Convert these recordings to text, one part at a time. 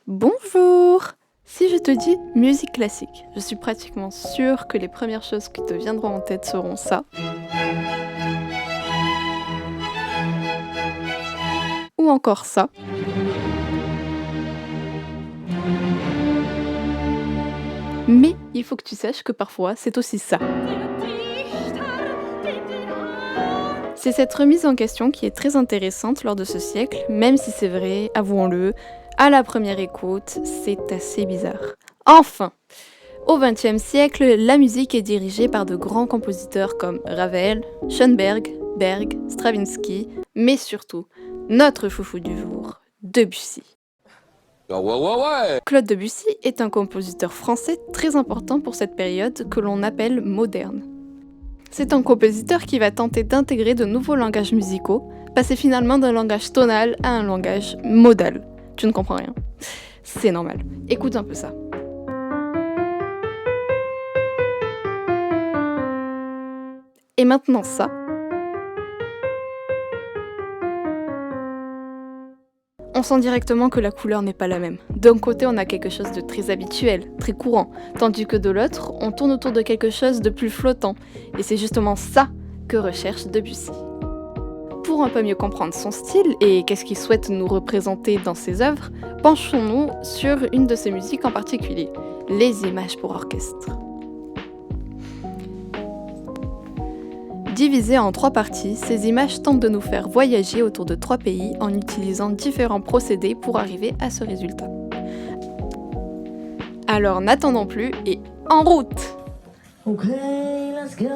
Bonjour! Si je te dis musique classique, je suis pratiquement sûre que les premières choses qui te viendront en tête seront ça, ou encore ça. Mais il faut que tu saches que parfois c'est aussi ça. C'est cette remise en question qui est très intéressante lors de ce siècle, même si c'est vrai, avouons-le, à la première écoute, c'est assez bizarre. Enfin! Au XXe siècle, la musique est dirigée par de grands compositeurs comme Ravel, Schoenberg, Berg, Stravinsky, mais surtout, notre chouchou du jour, Debussy. Ah ouais, ouais, ouais! Claude Debussy est un compositeur français très important pour cette période que l'on appelle moderne. C'est un compositeur qui va tenter d'intégrer de nouveaux langages musicaux, passer finalement d'un langage tonal à un langage modal. Tu ne comprends rien. C'est normal. Écoute un peu ça. Et maintenant ça. On sent directement que la couleur n'est pas la même. D'un côté, on a quelque chose de très habituel, très courant, tandis que de l'autre, on tourne autour de quelque chose de plus flottant. Et c'est justement ça que recherche Debussy. Pour un peu mieux comprendre son style et qu'est-ce qu'il souhaite nous représenter dans ses œuvres, penchons-nous sur une de ses musiques en particulier, les images pour orchestre. Divisées en 3 parties, ces images tentent de nous faire voyager autour de 3 pays en utilisant différents procédés pour arriver à ce résultat. Alors n'attendons plus et en route! Okay, let's go.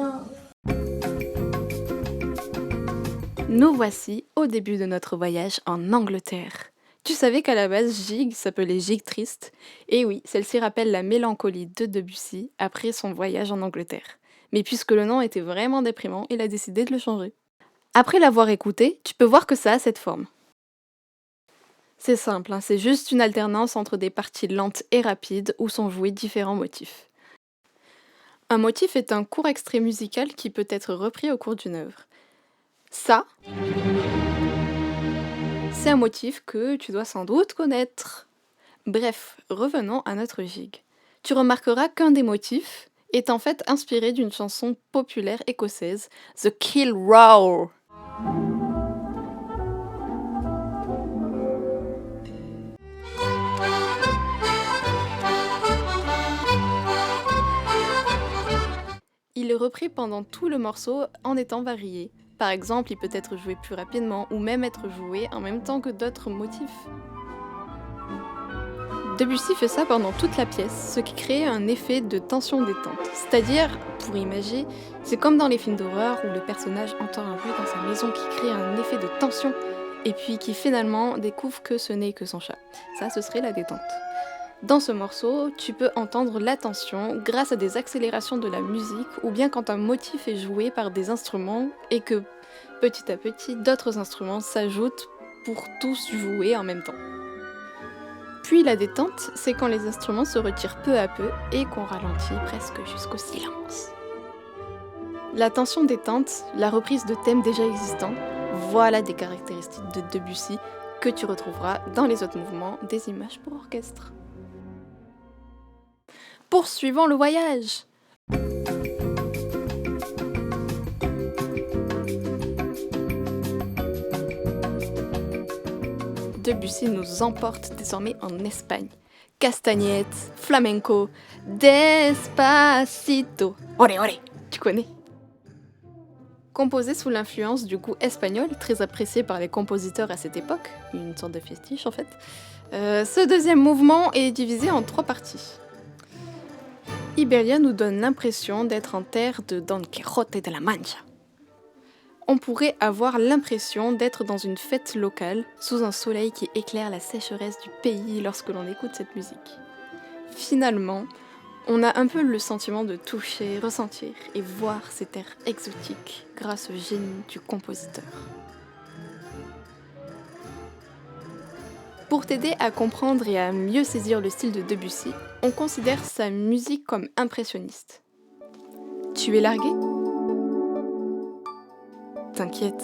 Nous voici au début de notre voyage en Angleterre. Tu savais qu'à la base, Gigue s'appelait Gigue Triste? Et oui, celle-ci rappelle la mélancolie de Debussy après son voyage en Angleterre. Mais puisque le nom était vraiment déprimant, il a décidé de le changer. Après l'avoir écouté, tu peux voir que ça a cette forme. C'est simple, hein, c'est juste une alternance entre des parties lentes et rapides où sont joués différents motifs. Un motif est un court extrait musical qui peut être repris au cours d'une œuvre. Ça, c'est un motif que tu dois sans doute connaître. Bref, revenons à notre gigue. Tu remarqueras qu'un des motifs est en fait inspiré d'une chanson populaire écossaise, The Kill Roar. Il est repris pendant tout le morceau en étant varié. Par exemple, il peut être joué plus rapidement ou même être joué en même temps que d'autres motifs. Debussy fait ça pendant toute la pièce, ce qui crée un effet de tension détente. C'est-à-dire, pour imager, c'est comme dans les films d'horreur où le personnage entend un bruit dans sa maison qui crée un effet de tension et puis qui finalement découvre que ce n'est que son chat. Ça, ce serait la détente. Dans ce morceau, tu peux entendre la tension grâce à des accélérations de la musique ou bien quand un motif est joué par des instruments et que petit à petit d'autres instruments s'ajoutent pour tous jouer en même temps. Puis la détente, c'est quand les instruments se retirent peu à peu et qu'on ralentit presque jusqu'au silence. La tension détente, la reprise de thèmes déjà existants, voilà des caractéristiques de Debussy que tu retrouveras dans les autres mouvements des images pour orchestre. Poursuivons le voyage! Debussy nous emporte désormais en Espagne. Castagnette, flamenco, despacito. Olé, olé, tu connais. Composé sous l'influence du goût espagnol, très apprécié par les compositeurs à cette époque, une sorte de festiche en fait, ce deuxième mouvement est divisé en 3 parties. Iberia nous donne l'impression d'être en terre de Don Quijote de la Mancha. On pourrait avoir l'impression d'être dans une fête locale, sous un soleil qui éclaire la sécheresse du pays lorsque l'on écoute cette musique. Finalement, on a un peu le sentiment de toucher, ressentir et voir ces terres exotiques grâce au génie du compositeur. Pour t'aider à comprendre et à mieux saisir le style de Debussy, on considère sa musique comme impressionniste. Tu es largué ? T'inquiète.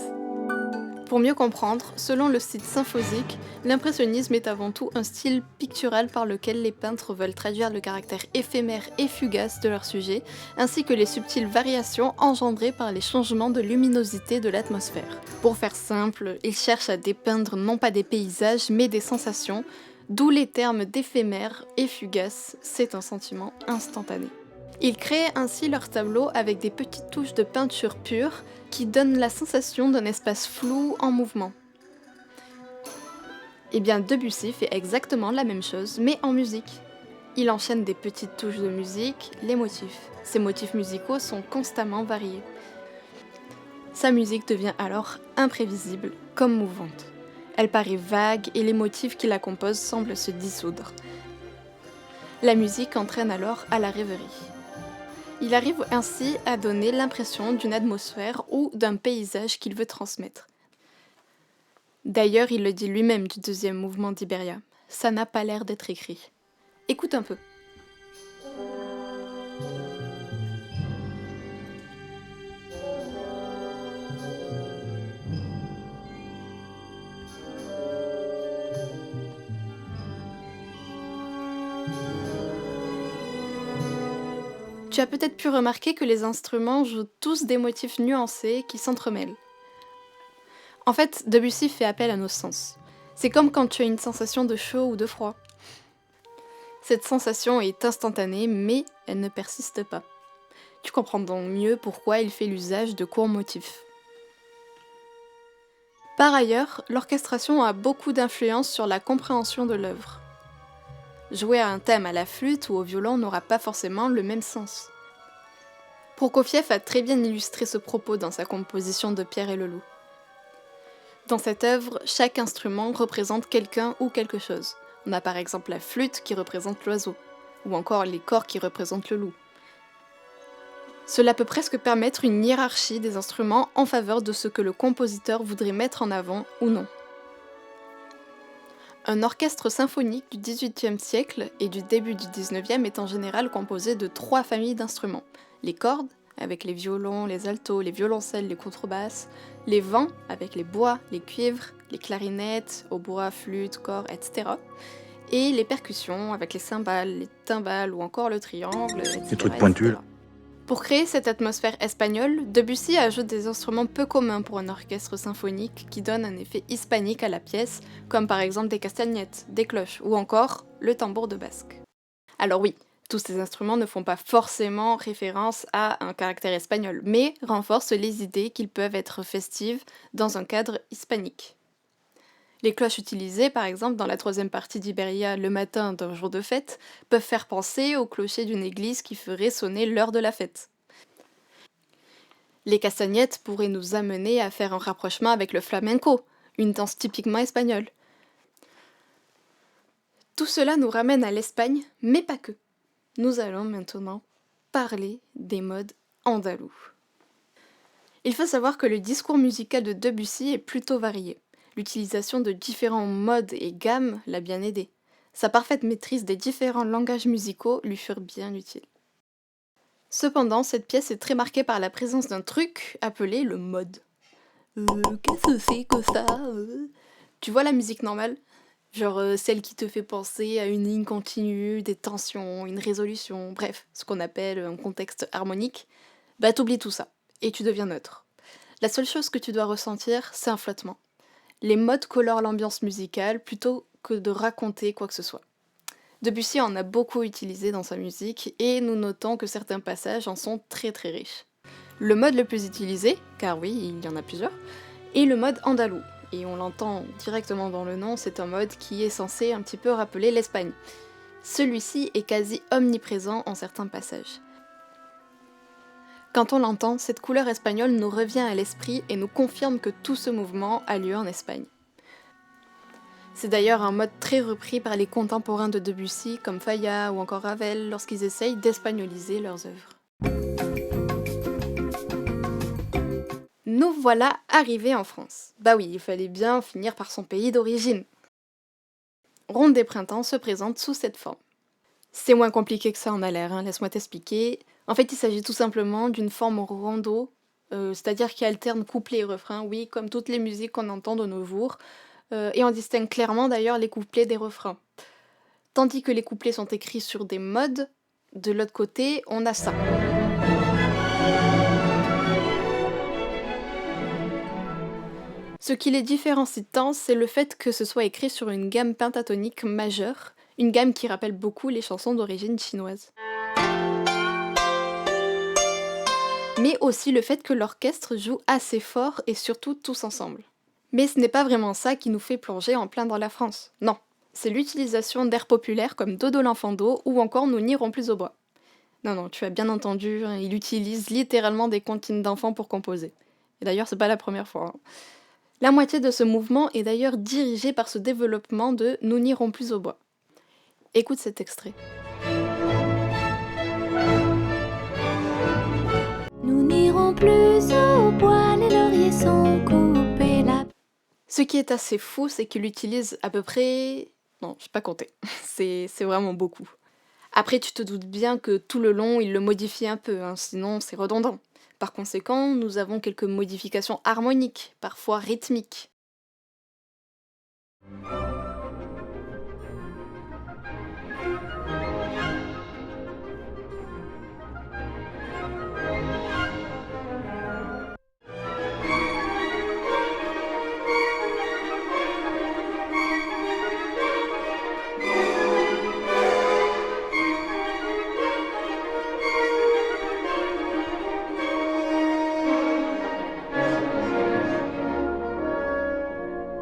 Pour mieux comprendre, selon le site Symphosique, l'impressionnisme est avant tout un style pictural par lequel les peintres veulent traduire le caractère éphémère et fugace de leur sujet, ainsi que les subtiles variations engendrées par les changements de luminosité de l'atmosphère. Pour faire simple, ils cherchent à dépeindre non pas des paysages, mais des sensations, d'où les termes d'éphémère et fugace, c'est un sentiment instantané. Ils créent ainsi leurs tableaux avec des petites touches de peinture pure qui donnent la sensation d'un espace flou en mouvement. Et bien Debussy fait exactement la même chose, mais en musique. Il enchaîne des petites touches de musique, les motifs. Ces motifs musicaux sont constamment variés. Sa musique devient alors imprévisible, comme mouvante. Elle paraît vague et les motifs qui la composent semblent se dissoudre. La musique entraîne alors à la rêverie. Il arrive ainsi à donner l'impression d'une atmosphère ou d'un paysage qu'il veut transmettre. D'ailleurs, il le dit lui-même du deuxième mouvement d'Iberia. Ça n'a pas l'air d'être écrit. Écoute un peu. Tu as peut-être pu remarquer que les instruments jouent tous des motifs nuancés qui s'entremêlent. En fait, Debussy fait appel à nos sens. C'est comme quand tu as une sensation de chaud ou de froid. Cette sensation est instantanée, mais elle ne persiste pas. Tu comprends donc mieux pourquoi il fait l'usage de courts motifs. Par ailleurs, l'orchestration a beaucoup d'influence sur la compréhension de l'œuvre. Jouer un thème à la flûte ou au violon n'aura pas forcément le même sens. Prokofiev a très bien illustré ce propos dans sa composition de Pierre et le Loup. Dans cette œuvre, chaque instrument représente quelqu'un ou quelque chose. On a par exemple la flûte qui représente l'oiseau, ou encore les corps qui représentent le loup. Cela peut presque permettre une hiérarchie des instruments en faveur de ce que le compositeur voudrait mettre en avant ou non. Un orchestre symphonique du XVIIIe siècle et du début du XIXe est en général composé de 3 familles d'instruments. Les cordes, avec les violons, les altos, les violoncelles, les contrebasses, les vents, avec les bois, les cuivres, les clarinettes, hautbois, flûtes, corps, etc. Et les percussions, avec les cymbales, les timbales ou encore le triangle, etc. Les trucs pointus. etc. Pour créer cette atmosphère espagnole, Debussy ajoute des instruments peu communs pour un orchestre symphonique qui donnent un effet hispanique à la pièce, comme par exemple des castagnettes, des cloches ou encore le tambour de basque. Alors oui, tous ces instruments ne font pas forcément référence à un caractère espagnol, mais renforcent les idées qu'ils peuvent être festives dans un cadre hispanique. Les cloches utilisées, par exemple, dans la 3e partie d'Iberia le matin d'un jour de fête, peuvent faire penser au clocher d'une église qui ferait sonner l'heure de la fête. Les castagnettes pourraient nous amener à faire un rapprochement avec le flamenco, une danse typiquement espagnole. Tout cela nous ramène à l'Espagne, mais pas que. Nous allons maintenant parler des modes andalous. Il faut savoir que le discours musical de Debussy est plutôt varié. L'utilisation de différents modes et gammes l'a bien aidé. Sa parfaite maîtrise des différents langages musicaux lui furent bien utiles. Cependant, cette pièce est très marquée par la présence d'un truc appelé le mode. Qu'est-ce que c'est que ça Tu vois la musique normale ? Genre celle qui te fait penser à une ligne continue, des tensions, une résolution, bref, ce qu'on appelle un contexte harmonique. Bah t'oublies tout ça, et tu deviens neutre. La seule chose que tu dois ressentir, c'est un flottement. Les modes colorent l'ambiance musicale plutôt que de raconter quoi que ce soit. Debussy en a beaucoup utilisé dans sa musique et nous notons que certains passages en sont très très riches. Le mode le plus utilisé, car oui, il y en a plusieurs, est le mode andalou. Et on l'entend directement dans le nom, c'est un mode qui est censé un petit peu rappeler l'Espagne. Celui-ci est quasi omniprésent en certains passages. Quand on l'entend, cette couleur espagnole nous revient à l'esprit et nous confirme que tout ce mouvement a lieu en Espagne. C'est d'ailleurs un mode très repris par les contemporains de Debussy, comme Falla ou encore Ravel, lorsqu'ils essayent d'espagnoliser leurs œuvres. Nous voilà arrivés en France. Bah oui, il fallait bien finir par son pays d'origine. Ronde des printemps se présente sous cette forme. C'est moins compliqué que ça en a l'air, laisse-moi t'expliquer. En fait, il s'agit tout simplement d'une forme rondeau c'est-à-dire qui alterne couplet et refrain, oui, comme toutes les musiques qu'on entend de nos jours, et on distingue clairement d'ailleurs les couplets des refrains. Tandis que les couplets sont écrits sur des modes, de l'autre côté, on a ça. Ce qui les différencie tant, c'est le fait que ce soit écrit sur une gamme pentatonique majeure, une gamme qui rappelle beaucoup les chansons d'origine chinoise. Mais aussi le fait que l'orchestre joue assez fort et surtout tous ensemble. Mais ce n'est pas vraiment ça qui nous fait plonger en plein dans la France. Non, c'est l'utilisation d'airs populaires comme Dodo l'enfant d'eau ou encore Nous n'irons plus au bois. Non, tu as bien entendu, hein, il utilise littéralement des comptines d'enfants pour composer. Et d'ailleurs, c'est pas la première fois. Hein. La moitié de ce mouvement est d'ailleurs dirigée par ce développement de Nous n'irons plus au bois. Écoute cet extrait. Nous n'irons plus au bois, les lauriers sont coupés là. Ce qui est assez fou, c'est qu'il utilise à peu près... Non, je sais pas compter. C'est vraiment beaucoup. Après, tu te doutes bien que tout le long, il le modifie un peu, hein, sinon c'est redondant. Par conséquent, nous avons quelques modifications harmoniques, parfois rythmiques.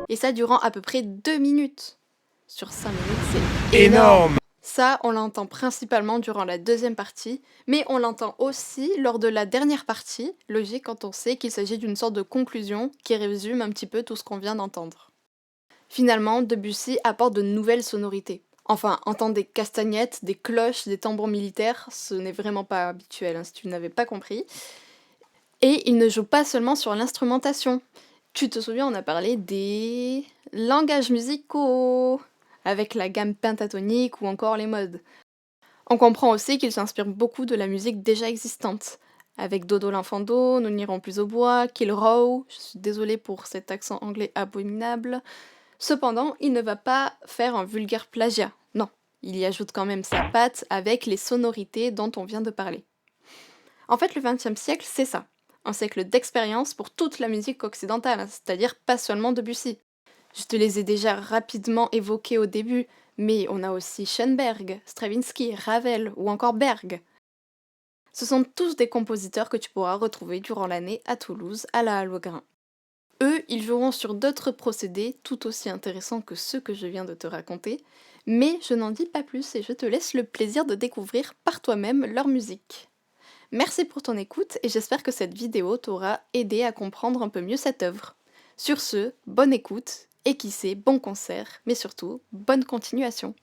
Et ça durant à peu près 2 minutes. Sur 5 minutes, c'est énorme. Ça, on l'entend principalement durant la deuxième partie, mais on l'entend aussi lors de la dernière partie, logique quand on sait qu'il s'agit d'une sorte de conclusion qui résume un petit peu tout ce qu'on vient d'entendre. Finalement, Debussy apporte de nouvelles sonorités. Enfin, entendre des castagnettes, des cloches, des tambours militaires, ce n'est vraiment pas habituel, hein, si tu n'avais pas compris. Et il ne joue pas seulement sur l'instrumentation. Tu te souviens, on a parlé des langages musicaux, avec la gamme pentatonique ou encore les modes. On comprend aussi qu'il s'inspire beaucoup de la musique déjà existante, avec Dodo l'enfant d'eau, Nous n'irons plus au bois, Kill Row, je suis désolée pour cet accent anglais abominable. Cependant, il ne va pas faire un vulgaire plagiat, non, il y ajoute quand même sa patte avec les sonorités dont on vient de parler. En fait, le XXe siècle, c'est ça. Un siècle d'expérience pour toute la musique occidentale, c'est-à-dire pas seulement Debussy. Je te les ai déjà rapidement évoqués au début, mais on a aussi Schoenberg, Stravinsky, Ravel ou encore Berg. Ce sont tous des compositeurs que tu pourras retrouver durant l'année à Toulouse, à la Halle au Grain. Eux, ils joueront sur d'autres procédés tout aussi intéressants que ceux que je viens de te raconter, mais je n'en dis pas plus et je te laisse le plaisir de découvrir par toi-même leur musique. Merci pour ton écoute et j'espère que cette vidéo t'aura aidé à comprendre un peu mieux cette œuvre. Sur ce, bonne écoute et qui sait, bon concert, mais surtout, bonne continuation.